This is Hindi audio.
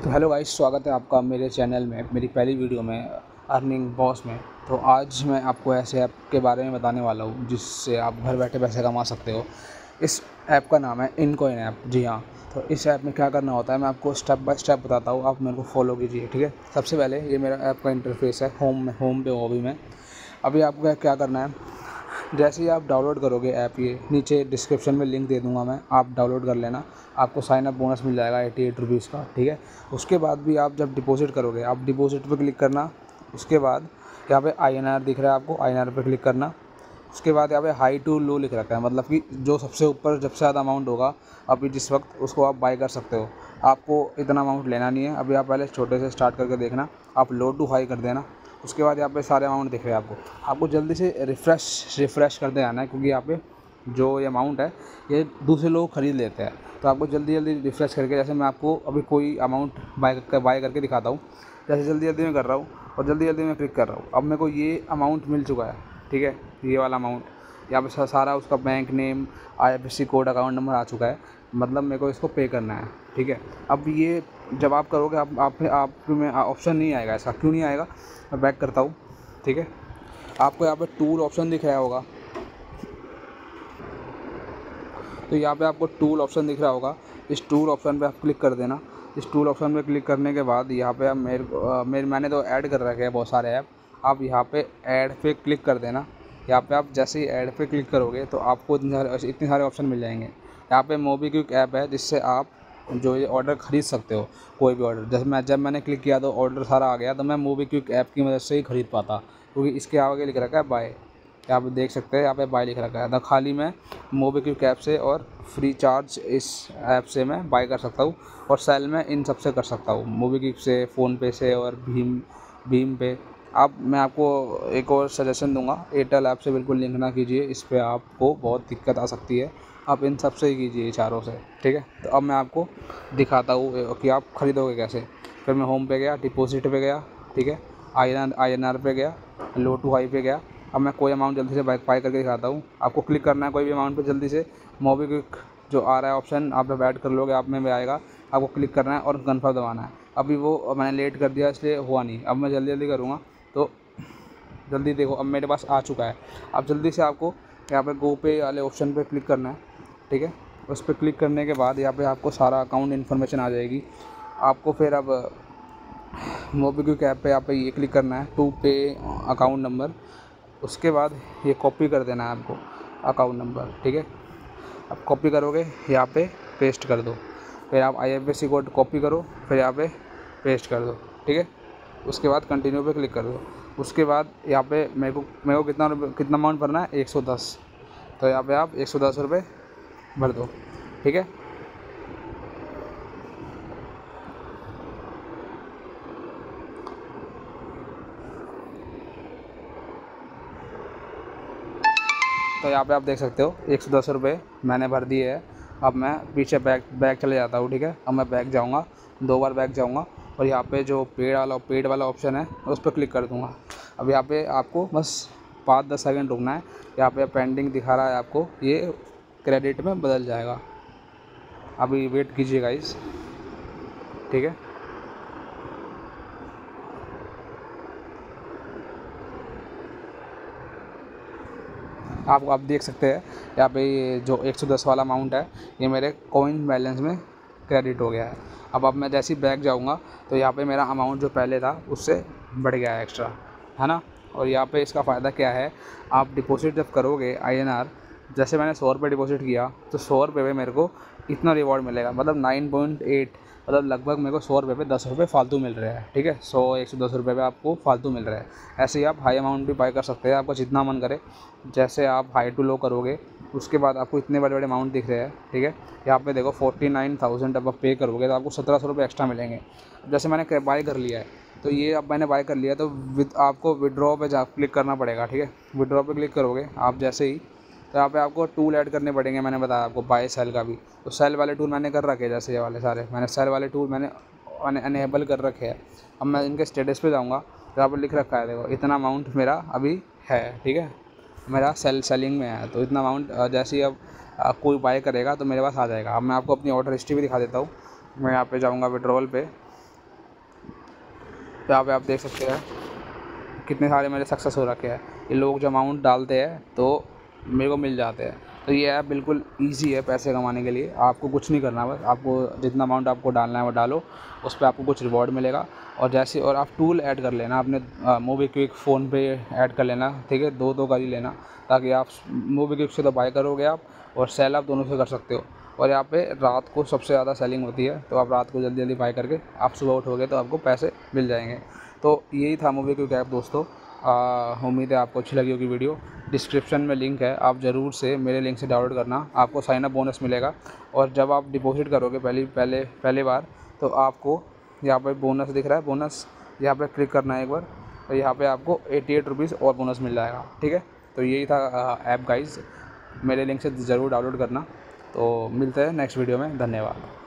तो हेलो गाइस, स्वागत है आपका मेरे चैनल में, मेरी पहली वीडियो में अर्निंग बॉस में। तो आज मैं आपको ऐसे ऐप के बारे में बताने वाला हूँ जिससे आप घर बैठे पैसे कमा सकते हो। इस ऐप का नाम है इनकॉइन ऐप। जी हाँ, तो इस ऐप में क्या करना होता है मैं आपको स्टेप बाय स्टेप बताता हूँ, आप मेरे को फॉलो कीजिए, ठीक है। सबसे पहले ये मेरा ऐप का इंटरफेस है, होम पे हॉबी में। अभी आपको क्या करना है, जैसे ही आप डाउनलोड करोगे ऐप, ये नीचे डिस्क्रिप्शन में लिंक दे दूंगा मैं, आप डाउनलोड कर लेना। आपको साइन अप बोनस मिल जाएगा 88 रुपीज़ का, ठीक है। उसके बाद भी आप जब डिपॉजिट करोगे, आप डिपॉजिट पे क्लिक करना। उसके बाद यहाँ पे INR दिख रहा है, आपको INR पे क्लिक करना। उसके बाद यहाँ पे हाई टू लो लिख रखा है, मतलब कि जो सबसे ऊपर सबसे ज़्यादा अमाउंट होगा अभी जिस वक्त, उसको आप बाय कर सकते हो। आपको इतना अमाउंट लेना नहीं है, अभी आप पहले छोटे से स्टार्ट करके देखना, आप लो टू हाई कर देना। उसके बाद यहाँ पे सारे अमाउंट दिख रहे हैं आपको जल्दी से रिफ़्रेश करते आना है, क्योंकि यहाँ पे जो ये अमाउंट है ये दूसरे लोग ख़रीद लेते हैं। तो आपको जल्दी जल्दी रिफ़्रेश करके, जैसे मैं आपको अभी कोई अमाउंट बाय करके दिखाता हूँ। जैसे जल्दी जल्दी मैं कर रहा हूँ और जल्दी जल्दी मैं क्लिक कर रहा हूँ। अब मेरे को ये अमाउंट मिल चुका है, ठीक है। ये वाला अमाउंट यहाँ पे सारा उसका bank name, IFSC code, account number आ चुका है, मतलब मेरे को इसको पे करना है, ठीक है। अब ये जब आप करोगे, आप में ऑप्शन नहीं आएगा। ऐसा क्यों नहीं आएगा, मैं बैक करता हूँ, ठीक है। आपको यहाँ पे टूल ऑप्शन दिख रहा होगा, तो यहाँ पे आपको टूल ऑप्शन दिख रहा होगा। इस टूल ऑप्शन पे आप क्लिक कर देना। इस टूल ऑप्शन पे क्लिक करने के बाद यहाँ पे आप मैंने तो ऐड कर रखे हैं बहुत सारे ऐप। आप यहाँ पे ऐड पे क्लिक कर देना। यहाँ पे आप जैसे ही ऐड पे क्लिक करोगे तो आपको इतने सारे ऑप्शन मिल जाएंगे। यहाँ पे मोबीक्विक ऐप है, जिससे आप जो ये ऑर्डर ख़रीद सकते हो, कोई भी ऑर्डर। जैसे जब मैंने क्लिक किया तो ऑर्डर सारा आ गया, तो मैं मोबीक्विक ऐप की मदद से ही ख़रीद पाता, क्योंकि इसके आगे लिख रखा है बाय। यहाँ पे देख सकते हैं, यहाँ पे बाय लिख रखा है। तो खाली मैं मोबीक्विक ऐप से और फ्री चार्ज इस ऐप से मैं बाय कर सकता हूँ, और सेल में इन सब से कर सकता हूँ, मोबीक्विक से, फ़ोनपे से और भीम पे। अब मैं आपको एक और सजेशन दूंगा, एयरटेल ऐप से बिल्कुल लिंक ना कीजिए, इस पर आपको बहुत दिक्कत आ सकती है। आप इन सब से ही कीजिए, चारों से, ठीक है। तो अब मैं आपको दिखाता हूँ कि आप ख़रीदोगे कैसे। फिर मैं होम पे गया, डिपॉजिट पे गया, ठीक है, INR पे गया, लो टू हाई पे गया। अब मैं कोई अमाउंट जल्दी से बाय करके दिखाता हूँ। आपको क्लिक करना है कोई भी अमाउंट पे जल्दी से। मोबीक्विक जो आ रहा है ऑप्शन, आप जब ऐड कर लोगे आप में भी आएगा, आपको क्लिक करना है और कन्फर्म दबाना है। अभी वो मैंने लेट कर दिया इसलिए हुआ नहीं, अब मैं जल्दी जल्दी करूँगा। तो जल्दी देखो, अब मेरे पास आ चुका है। अब जल्दी से आपको यहाँ पे गो पे वाले ऑप्शन पे क्लिक करना है, ठीक है। उस पर क्लिक करने के बाद यहाँ पे आपको सारा अकाउंट इन्फॉर्मेशन आ जाएगी। आपको फिर अब मोबीक्विक ऐप पे यहाँ पे ये क्लिक करना है, टू पे अकाउंट नंबर। उसके बाद ये कॉपी कर देना है आपको अकाउंट नंबर, ठीक है। अब कॉपी करोगे, यहाँ पे पेस्ट कर दो। फिर आप IFSC कोड कॉपी करो, फिर यहाँ पे पेस्ट कर दो, ठीक है। उसके बाद कंटिन्यू पे क्लिक कर दो। उसके बाद यहाँ पे मेरे को कितना अमाउंट भरना है, 110। तो यहाँ पे आप 110 रुपये भर दो, ठीक है। तो यहाँ पे आप देख सकते हो 110 रुपये मैंने भर दिए है। अब मैं पीछे बैक चले जाता हूँ, ठीक है। अब मैं बैक जाऊँगा, 2 बार बैक जाऊँगा, और यहाँ पे जो पेड वाला ऑप्शन है उस पर क्लिक कर दूँगा। अब यहाँ पे आपको बस 5-10 सेकंड रुकना है। यहाँ पे पेंडिंग दिखा रहा है आपको, ये क्रेडिट में बदल जाएगा। अभी वेट कीजिए गाइस, ठीक है। आप देख सकते हैं यहाँ पे ये जो 110 वाला अमाउंट है, ये मेरे कॉइन बैलेंस में क्रेडिट हो गया है। अब मैं जैसे ही बैक जाऊँगा तो यहाँ पे मेरा अमाउंट जो पहले था उससे बढ़ गया है एक्स्ट्रा, है ना। और यहाँ पे इसका फ़ायदा क्या है, आप डिपॉजिट जब करोगे INR, जैसे मैंने 100 रुपये डिपॉजिट किया तो 100 रुपये में मेरे को इतना रिवॉर्ड मिलेगा, मतलब 9.8, मतलब लगभग मेरे को 100 रुपये पे 10 रुपये फालतू मिल रहे हैं, ठीक है। 110 रुपये पे आपको फालतू मिल रहा है। ऐसे ही आप हाई अमाउंट भी बाय कर सकते हैं, आपको जितना मन करे। जैसे आप हाई टू लो करोगे, उसके बाद आपको इतने बड़े बड़े अमाउंट दिख रहे हैं, ठीक है। यहाँ पे देखो 49,000 अब आप पे करोगे तो आपको 1700 रुपये एक्स्ट्रा मिलेंगे। जैसे मैंने बाय कर लिया है, तो ये अब मैंने बाय कर लिया, तो आपको विड्रॉ पे क्लिक करना पड़ेगा, ठीक है। विड्रॉ पे क्लिक करोगे आप जैसे ही, तो यहाँ पे आपको टूल ऐड करने पड़ेंगे। मैंने बताया आपको बाय सेल का भी, तो सेल वाले टूल मैंने कर रखे हैं, जैसे ये वाले सारे मैंने सेल वाले टूल मैंने अनेबल कर रखे हैं। अब मैं इनके स्टेटस पे जाऊँगा तो यहाँ पर लिख रखा है, देखो इतना अमाउंट मेरा अभी है, ठीक है। मेरा सेलिंग में है, तो इतना अमाउंट जैसे ही अब कोई बाय करेगा तो मेरे पास आ जाएगा। अब मैं आपको अपनी ऑर्डर हिस्ट्री भी दिखा देता हूँ। मैं यहाँ पे जाऊँगा विड्रॉल पे, यहाँ पे आप देख सकते हैं कितने सारे मेरे सक्सेस हो रखे हैं। ये लोग जो अमाउंट डालते हैं तो मेरे को मिल जाते हैं। तो ये ऐप बिल्कुल ईज़ी है पैसे कमाने के लिए। आपको कुछ नहीं करना, बस आपको जितना अमाउंट आपको डालना है वो डालो, उस पे आपको कुछ रिवॉर्ड मिलेगा। और आप टूल ऐड कर लेना अपने मोबीक्विक फ़ोन पे ऐड कर लेना, ठीक है। 2-2 कर ही लेना, ताकि आप मोबीक्विक से तो बाय करोगे आप, और सेल आप दोनों से कर सकते हो। और यहाँ पे रात को सबसे ज़्यादा सेलिंग होती है, तो आप रात को जल्दी जल्दी बाय करके आप सुबह उठोगे तो आपको पैसे मिल जाएंगे। तो यही था मोबीक्विक ऐप दोस्तों। उम्मीद है आपको अच्छी लगी होगी वीडियो। डिस्क्रिप्शन में लिंक है, आप ज़रूर से मेरे लिंक से डाउनलोड करना, आपको साइन अप बोनस मिलेगा। और जब आप डिपॉजिट करोगे पहली बार, तो आपको यहाँ पे बोनस दिख रहा है, बोनस यहाँ पे क्लिक करना है एक बार, तो यहाँ पे आपको 88 रुपीज़ और बोनस मिल जाएगा, ठीक है। तो यही था ऐप गाइस, मेरे लिंक से ज़रूर डाउनलोड करना। तो मिलते हैं नेक्स्ट वीडियो में, धन्यवाद।